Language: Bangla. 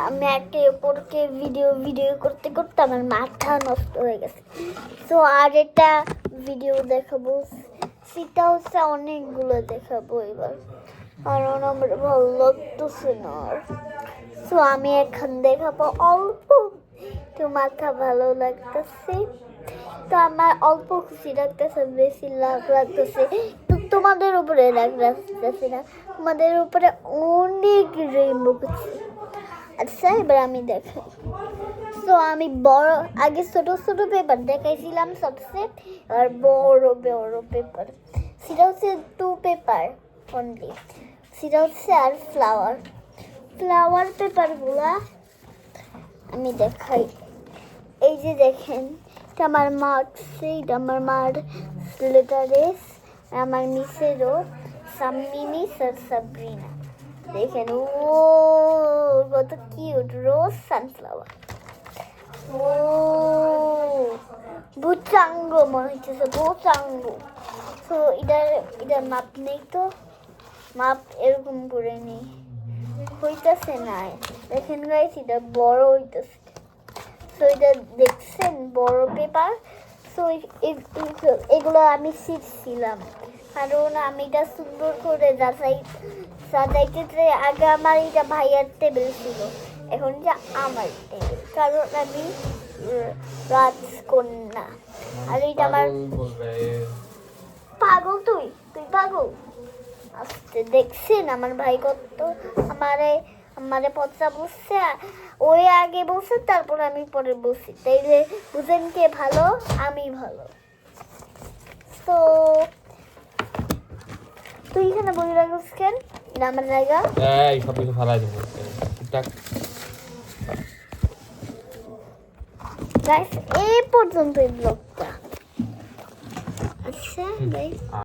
আমি একে অপরকে ভিডিও করতে করতে আমার মাথা নষ্ট হয়ে গেছে। তো আর একটা ভিডিও দেখাবো, সেটা হচ্ছে অনেকগুলো দেখাবো এবার, কারণ আমার ভালো লাগতেছে না। তো আমি এখন দেখাবো অল্প, তো মাথা ভালো লাগতেছে, তো আমার অল্প খুশি লাগতেছে, বেশি রাগ লাগতেছে, তো তোমাদের উপরে রাগ লাগতেছে না, তোমাদের উপরে অনেক রেইনবো খুশি। আচ্ছা এবার আমি দেখাই। তো আমি বড় আগে ছোট ছোট পেপার দেখাইছিলাম সবচেয়ে, আর বড় বড় পেপার, সেটা হচ্ছে 2 পেপার অনলি, সেটা হচ্ছে আর ফ্লাওয়ার পেপারগুলা আমি দেখাই। এই যে দেখেন, এটা আমার মার্কস, এটা আমার মার লেটারেস, আমার মিসেরও সামিমি সাবরিনা। দেখেন ও কত কিউট, রোজ সানফ্লাওয়ার, ও বুচাঙ্গ মনে হচ্ছে, বুচাঙ্গ। তো এটার মাপ নেই, তো মাপ এরকম করে নেই, হইতেছে না। দেখেন গাইস, এটা বড় হইতেছে। তো এটা দেখছেন বড় পেপার। তো এগুলো আমি শিখছিলাম, কারণ আমি এটা সুন্দর করে সাজাইতে আগে আমার এটা ভাইয়ার টেবিল ছিল, এখন যে আমার টেবিল, কারণ আমি রাজকন্যা। আর এটা আমার পাগল, তুই পাগল। আস্তে, দেখছেন আমার ভাই কত আমারে পচা বসছে, ওই আগে বসে তারপর আমি পরে বসি, তাইলে বুঝেন কে ভালো, আমি ভালো। তো তুই এখানে বই রাখিস কেন? এটা আমার জায়গা। এই সব কিছু ফালাই দেবো ঠিকঠাক। গাইস এই পর্যন্তই ব্লগটা। আচ্ছা গাইস।